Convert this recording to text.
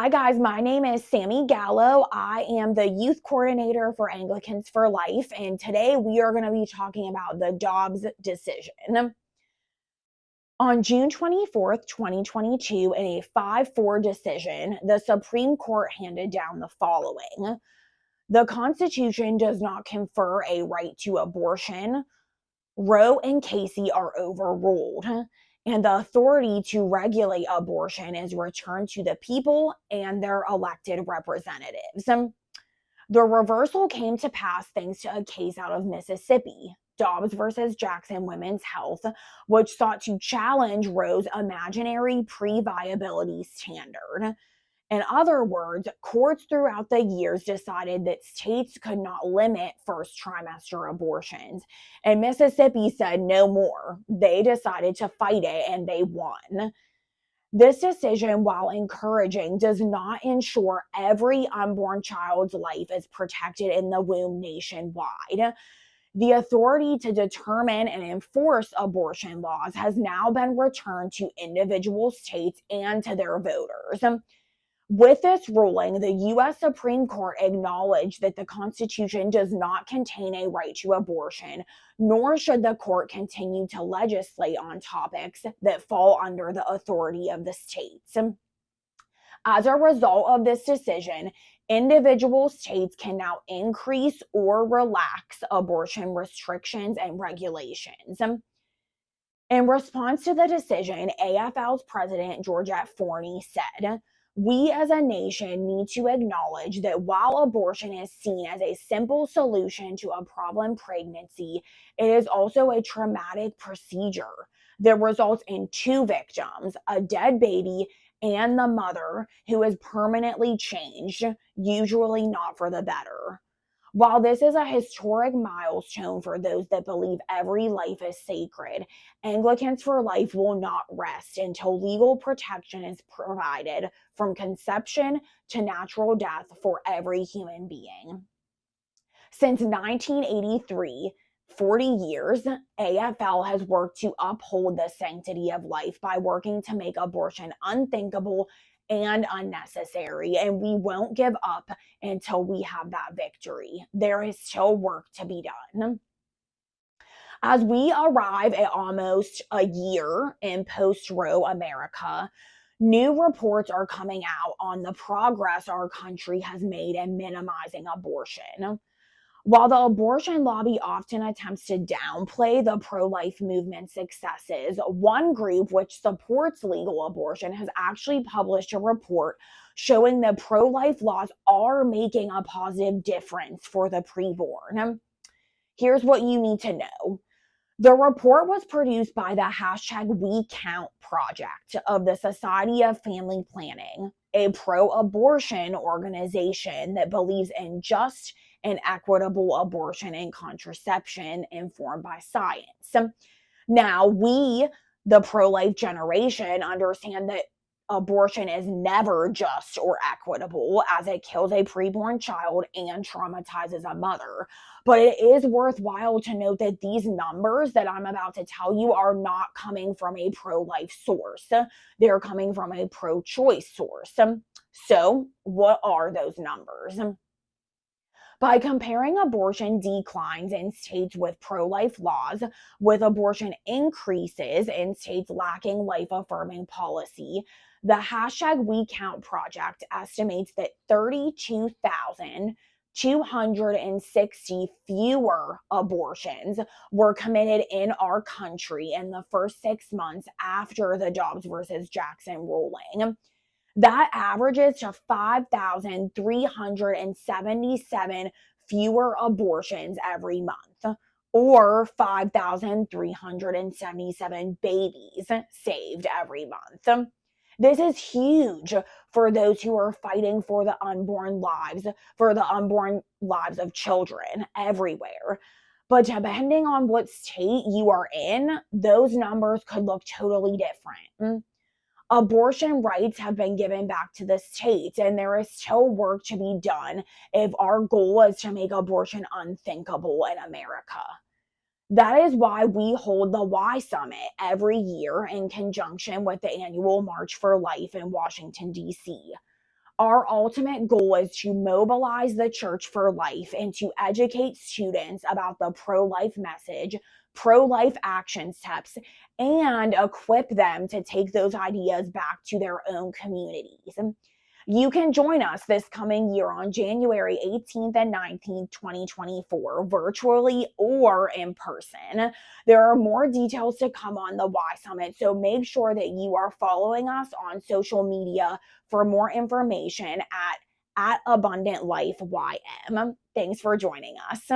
Hi guys, my name is Sammie Gallo. I am the youth coordinator for Anglicans for Life, and today we are going to be talking about the Dobbs decision. On June 24th, 2022, in a 5-4 decision, the Supreme Court handed down the following. The Constitution does not confer a right to abortion. Roe and Casey are overruled, and the authority to regulate abortion is returned to the people and their elected representatives. The reversal came to pass thanks to a case out of Mississippi, Dobbs versus Jackson Women's Health, which sought to challenge Roe's imaginary pre-viability standard. In other words, courts throughout the years decided that states could not limit first trimester abortions. And Mississippi said no more. They decided to fight it and they won. This decision, while encouraging, does not ensure every unborn child's life is protected in the womb nationwide. The authority to determine and enforce abortion laws has now been returned to individual states and to their voters. With this ruling, the U.S. Supreme Court acknowledged that the Constitution does not contain a right to abortion, nor should the court continue to legislate on topics that fall under the authority of the states. As a result of this decision, individual states can now increase or relax abortion restrictions and regulations. In response to the decision, AFL's president, Georgette Forney, said, "We as a nation need to acknowledge that while abortion is seen as a simple solution to a problem pregnancy, it is also a traumatic procedure that results in two victims, a dead baby and the mother, who is permanently changed, usually not for the better." While this is a historic milestone for those that believe every life is sacred, Anglicans for Life will not rest until legal protection is provided from conception to natural death for every human being. Since 1983, 40 years, AFL has worked to uphold the sanctity of life by working to make abortion unthinkable and unnecessary, and we won't give up until we have that victory. There is still work to be done. As we arrive at almost a year in post-Roe America, new reports are coming out on the progress our country has made in minimizing abortion. While the abortion lobby often attempts to downplay the pro-life movement's successes, one group which supports legal abortion has actually published a report showing that pro-life laws are making a positive difference for the preborn. Here's what you need to know. The report was produced by the #WeCount project of the Society of Family Planning, a pro-abortion organization that believes in just and equitable abortion and contraception informed by science. Now, we, the pro-life generation, understand that abortion is never just or equitable, as it kills a preborn child and traumatizes a mother. But it is worthwhile to note that these numbers that I'm about to tell you are not coming from a pro-life source. They're coming from a pro-choice source. So, what are those numbers? By comparing abortion declines in states with pro-life laws with abortion increases in states lacking life-affirming policy, the #WeCount project estimates that 32,260 fewer abortions were committed in our country in the first 6 months after the Dobbs versus Jackson ruling. That averages to 5,377 fewer abortions every month, or 5,377 babies saved every month. This is huge for those who are fighting for the unborn lives of children everywhere. But depending on what state you are in, those numbers could look totally different. Abortion rights have been given back to the states, and there is still work to be done if our goal is to make abortion unthinkable in America. That is why we hold the Y Summit every year in conjunction with the annual March for Life in Washington, D.C. Our ultimate goal is to mobilize the Church for Life and to educate students about the pro-life message, pro-life action steps, and equip them to take those ideas back to their own communities. You can join us this coming year on January 18th and 19th, 2024, virtually or in person. There are more details to come on the Y Summit, so make sure that you are following us on social media for more information at Abundant Life YM. Thanks for joining us.